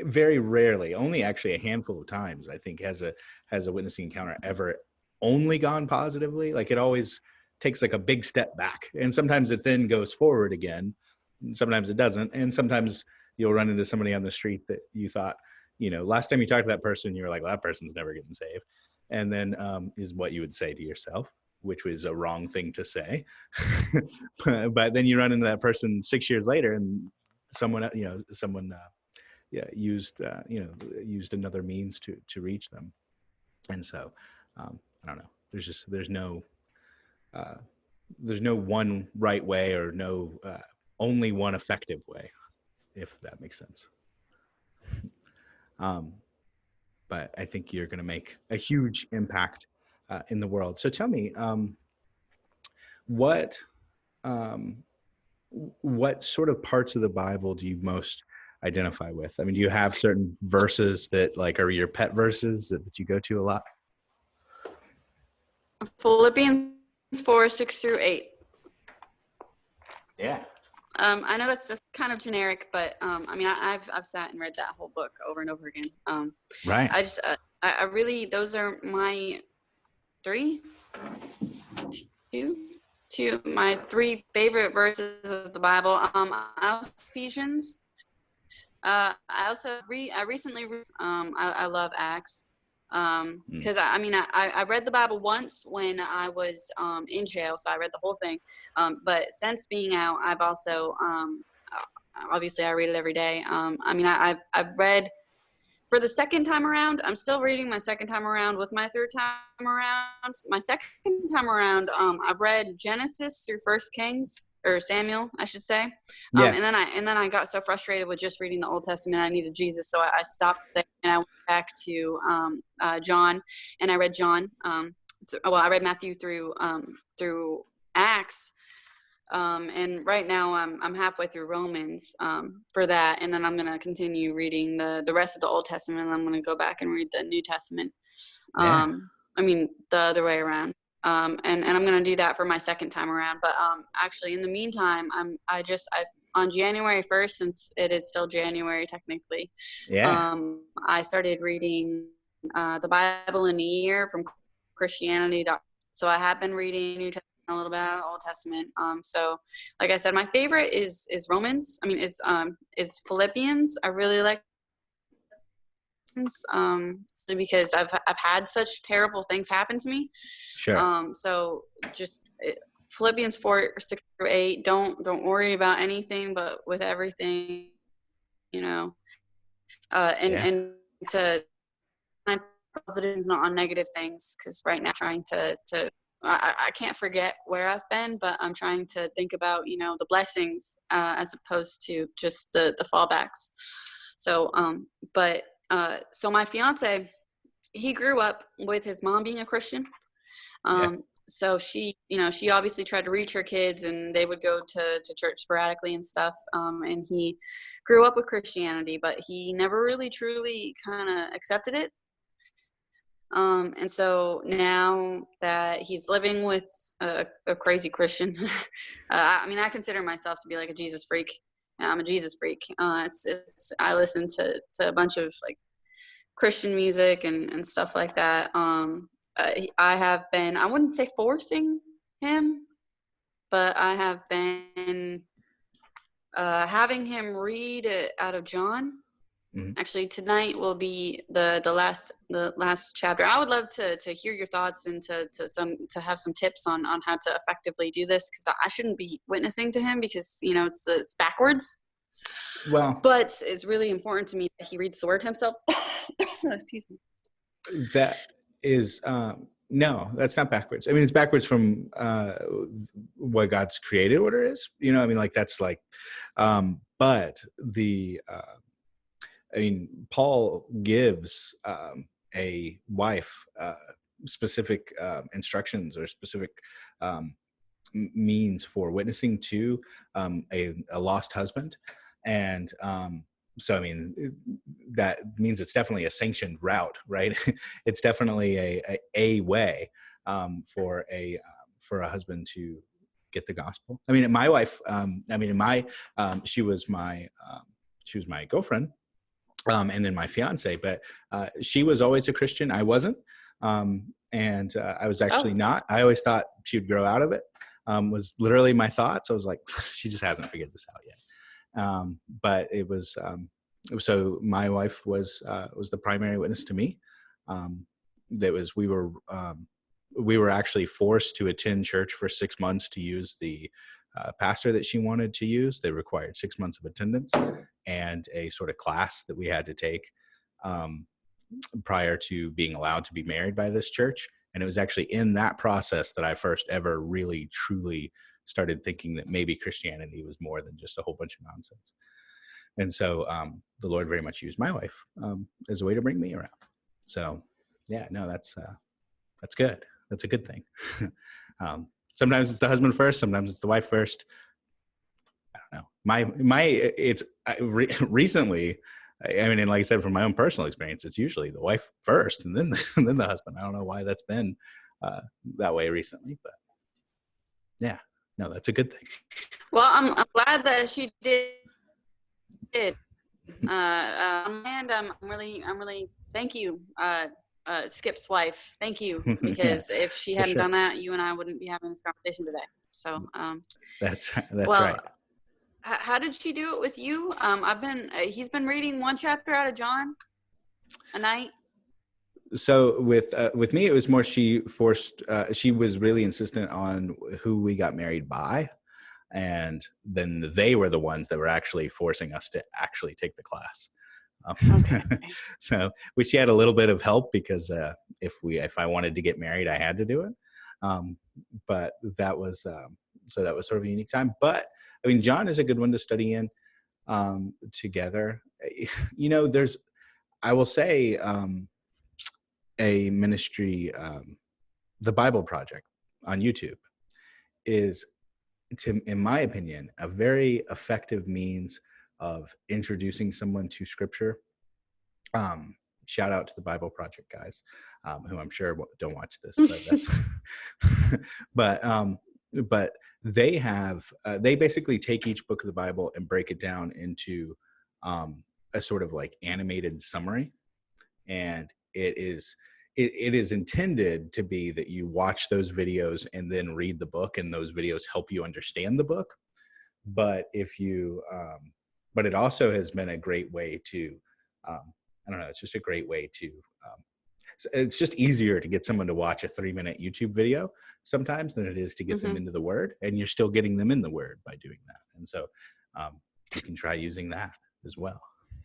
very rarely, only actually a handful of times, I think, has a witnessing encounter ever only gone positively. Like, it always takes like a big step back, and sometimes it then goes forward again. Sometimes it doesn't, and sometimes you'll run into somebody on the street that you thought, last time you talked to that person, you were like, well, that person's never getting saved. And then is what you would say to yourself, which was a wrong thing to say. but then you run into that person 6 years later, and someone yeah, used another means to reach them. And so I don't know. Uh, there's no one right way, or no only one effective way, if that makes sense. Um, but I think you're going to make a huge impact in the world. So tell me, what um, what sort of parts of the Bible do you most identify with? I mean, do you have certain verses that like are your pet verses that you go to a lot? Philippians 4:6-8. Yeah. I know that's just kind of generic, but I mean, I've sat and read that whole book over and over again. Right. I just I really, those are my three, two, my three favorite verses of the Bible. I also Ephesians. I also I recently I love Acts. Because I mean I read the Bible once when I was in jail, so I read the whole thing. But since being out, I've also obviously I read it every day. I mean I've read for the second time around. I'm still reading my second time around with my third time around. My second time around, I've read Genesis through First Kings, or Samuel, I should say. Yeah. And then I got so frustrated with just reading the Old Testament, I needed Jesus, so I stopped there and I went back to John, and I read John. I read Matthew through Acts. And right now I'm halfway through Romans for that, and then I'm going to continue reading the rest of the Old Testament, and I'm going to go back and read the New Testament. Yeah. I mean the other way around. And I'm going to do that for my second time around. But actually, in the meantime, I on January 1st, since it is still January technically, Yeah. I started reading the Bible in a year from Christianity. So I have been reading New Testament, a little bit of Old Testament. So like I said, my favorite is Romans. I mean, is Philippians. I really like because I've had such terrible things happen to me. Sure. So just Philippians 4:6-8. Don't worry about anything, but with everything, you know, Yeah. and to find positives, not on negative things. Because right now, I'm trying to I can't forget where I've been, but I'm trying to think about, the blessings as opposed to just the fallbacks. So, so my fiance, he grew up with his mom being a Christian. Yeah. So she obviously tried to reach her kids, and they would go to church sporadically and stuff. And he grew up with Christianity, but he never really truly kind of accepted it. And so now that he's living with a crazy Christian, I mean, I consider myself to be like a Jesus freak. I'm a Jesus freak. I listen to a bunch of like Christian music and stuff like that. I have been, I wouldn't say forcing him, but I have been having him read out of John. Mm-hmm. Actually, tonight will be the last chapter. I would love to hear your thoughts and to have some tips on how to effectively do this, because I shouldn't be witnessing to him because it's backwards. Well, But it's really important to me that he reads the word himself. Excuse me. that is no, that's not backwards. I mean, it's backwards from what God's created order is. I mean, like that's like, but the I mean, Paul gives a wife specific instructions or specific means for witnessing to a lost husband. And so, I mean, that means it's definitely a sanctioned route, right? It's definitely a way for a husband to get the gospel. I mean, my wife, she was my girlfriend. And then my fiance, but she was always a Christian. I wasn't. And I was actually not. I always thought she would grow out of it, was literally my thoughts. I was like, she just hasn't figured this out yet. But it was, so my wife was the primary witness to me. We were actually forced to attend church for 6 months to use the pastor that she wanted to use. They required 6 months of attendance and a sort of class that we had to take prior to being allowed to be married by this church. And it was actually in that process that I first ever really, truly started thinking that maybe Christianity was more than just a whole bunch of nonsense. And so the Lord very much used my wife as a way to bring me around. So yeah, no, that's good. That's a good thing. Sometimes it's the husband first. Sometimes it's the wife first. I don't know. Recently, I mean, and like I said, from my own personal experience, it's usually the wife first, and then and then the husband. I don't know why that's been that way recently, but yeah, no, that's a good thing. Well, I'm glad that she did. And I'm really thank you, Skip's wife. Thank you, Yeah, because if she for hadn't sure. done that, you and I wouldn't be having this conversation today. So, That's well, right. how did she do it with you? He's been reading one chapter out of John a night. So with me, it was more she forced. She was really insistent on who we got married by, and then they were the ones that were actually forcing us to actually take the class. Okay. So, which she had a little bit of help because if I wanted to get married, I had to do it. Um, but that was so that was sort of a unique time. But I mean, John is a good one to study in together. You know, there's I will say a ministry, the Bible Project on YouTube is, in my opinion, a very effective means of introducing someone to Scripture. Shout out to the Bible Project guys, who I'm sure don't watch this, but that's but but they basically take each book of the Bible and break it down into a sort of like animated summary, and it is intended to be that you watch those videos and then read the book, and those videos help you understand the book. But if you but it also has been a great way to I don't know, it's just a great way to it's just easier to get someone to watch a 3-minute YouTube video sometimes than it is to get them into the word, and you're still getting them in the word by doing that. And so you can try using that as well.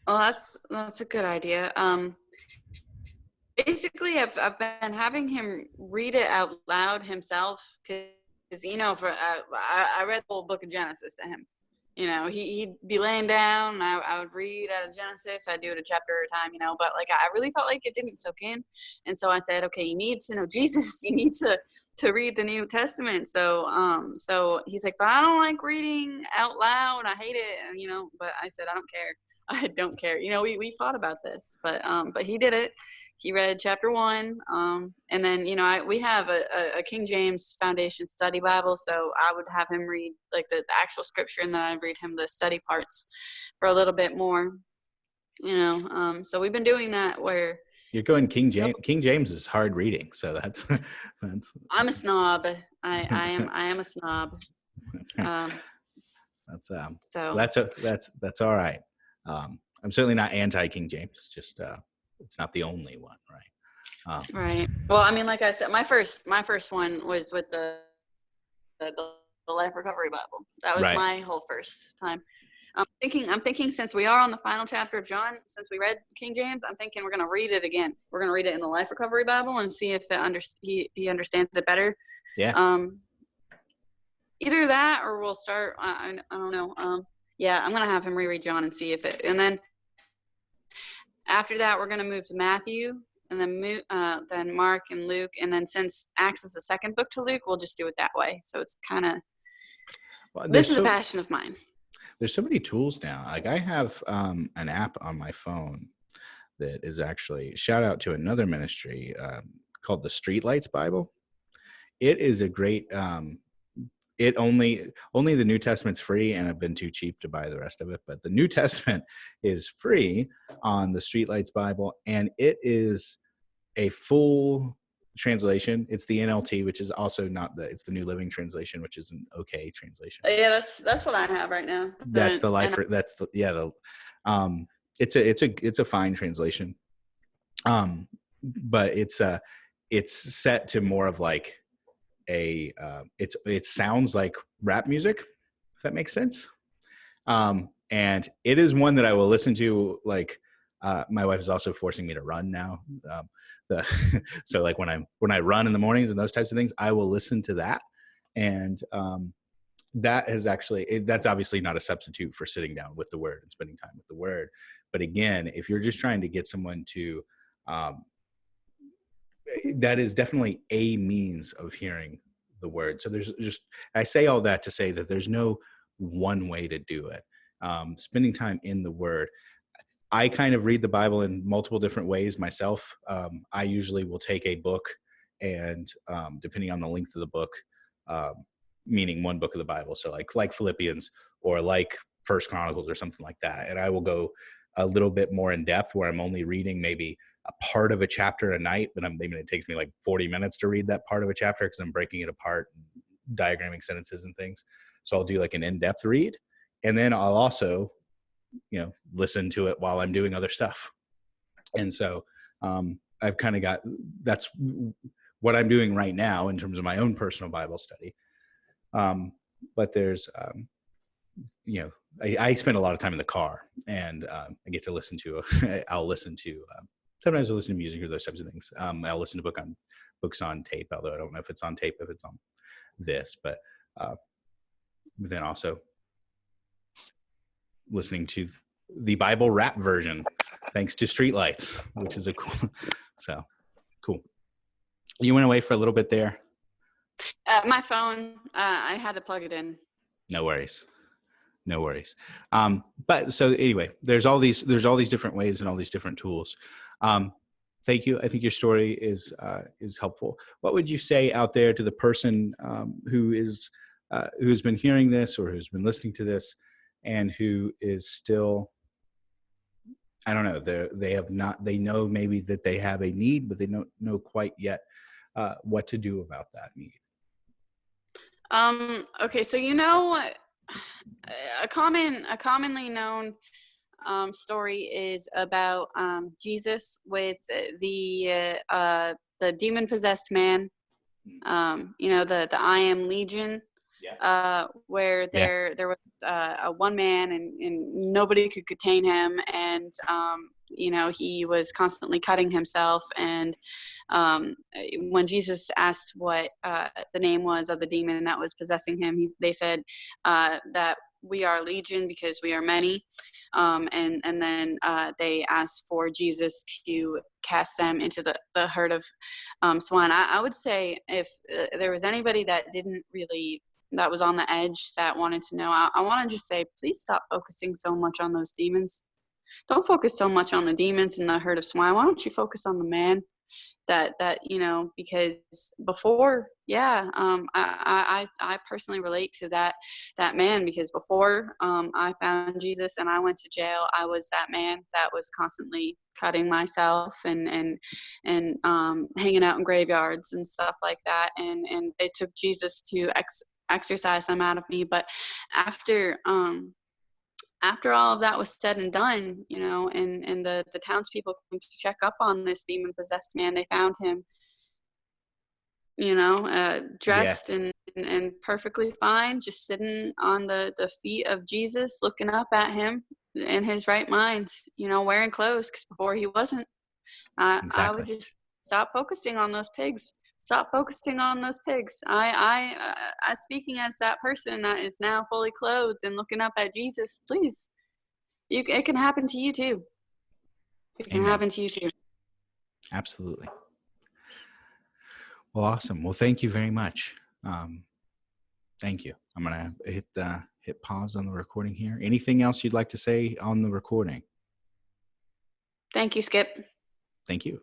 Oh, that's a good idea. Basically, I've been having him read it out loud himself, because I read the whole book of Genesis to him. You know, he'd be laying down, and I would read out of Genesis. I'd do it a chapter at a time, but like I really felt like it didn't soak in. And so I said, okay, you need to know Jesus. You need to read the New Testament. So he's like, but I don't like reading out loud. I hate it. But I said, I don't care. I don't care. We fought about this, but he did it. He read chapter 1, and then we have a King James Foundation Study Bible, so I would have him read like the actual scripture, and then I'd read him the study parts for a little bit more. So we've been doing that where you're going King James. King James is hard reading, so that's. I'm a snob. I am a snob. That's all right. I'm certainly not anti King James. Just it's not the only one, right? Right. Well, I mean, like I said, my first one was with the Life Recovery Bible. That was my whole first time. I'm thinking since we are on the final chapter of John, since we read King James, I'm thinking we're going to read it again. We're going to read it in the Life Recovery Bible and see if he understands it better. Yeah. Either that, or we'll start. I don't know. Yeah, I'm going to have him reread John and see if it. And then after that, we're going to move to Matthew, and then Mark and Luke, and then since Acts is the second book to Luke, we'll just do it that way. So it's kind of. This is a passion of mine. There's so many tools now. Like I have an app on my phone that is actually, shout out to another ministry called the Streetlights Bible. It is a great. It only the New Testament's free, and I've been too cheap to buy the rest of it. But the New Testament is free on the Streetlights Bible, and it is a full translation. It's the NLT, which is also not it's the New Living Translation, which is an okay translation. Yeah, that's what I have right now. That's the life. That's the it's a fine translation. But it's set to more of like it sounds like rap music, if that makes sense. And it is one that I will listen to. Like my wife is also forcing me to run now. So like when I run in the mornings and those types of things, I will listen to that. And that has actually, that's obviously not a substitute for sitting down with the word and spending time with the word. But again, if you're just trying to get someone to, that is definitely a means of hearing the word. So there's just, I say all that to say that there's no one way to do it. spending time in the Word. I kind of read the Bible in multiple different ways myself. I usually will take a book and depending on the length of the book, um, meaning one book of the Bible, so like Philippians or like First Chronicles or something like that, and I will go a little bit more in depth where I'm only reading maybe a part of a chapter a night, but maybe it takes me like 40 minutes to read that part of a chapter because I'm breaking it apart, and diagramming sentences and things. So I'll do like an in-depth read, and then I'll also listen to it while I'm doing other stuff. And so I've kind of that's what I'm doing right now in terms of my own personal Bible study. But there's, I spend a lot of time in the car, and I get to listen to, sometimes I'll listen to music or those types of things. I'll listen to books on tape, although I don't know if it's on tape, if it's on this, but then also listening to the Bible rap version, thanks to streetlights, which is so cool. You went away for a little bit there. My phone, I had to plug it in. No worries. But so anyway, there's all these different ways and all these different tools. Thank you. I think your story is helpful. What would you say out there to the person who's been hearing this or who's been listening to this and who is still, I don't know, they know maybe that they have a need, but they don't know quite yet what to do about that need? Okay, so a commonly known story is about Jesus with the demon possessed man. The I Am Legion. Yeah. Where there was a one man and nobody could contain him, and he was constantly cutting himself, and when Jesus asked what the name was of the demon that was possessing him, they said that we are legion because we are many, and then they asked for Jesus to cast them into the herd of swine. I would say if there was anybody that was on the edge that wanted to know, I want to just say, please stop focusing so much on those demons. Don't focus so much on the demons and the herd of swine. Why don't you focus on the man that because before, I personally relate to that man, because before I found Jesus and I went to jail, I was that man that was constantly cutting myself and hanging out in graveyards and stuff like that, and it took Jesus to exercise them out of me. But after all of that was said and done, and the townspeople came to check up on this demon possessed man, they found him, dressed and perfectly fine, just sitting on the feet of Jesus, looking up at him in his right mind, wearing clothes, because before he wasn't. Exactly. I would just stop focusing on those pigs. Stop focusing on those pigs. I speaking as that person that is now fully clothed and looking up at Jesus, please. It can happen to you too. It can happen to you too. Absolutely. Well, awesome. Well, thank you very much. Thank you. I'm going to hit pause on the recording here. Anything else you'd like to say on the recording? Thank you, Skip. Thank you.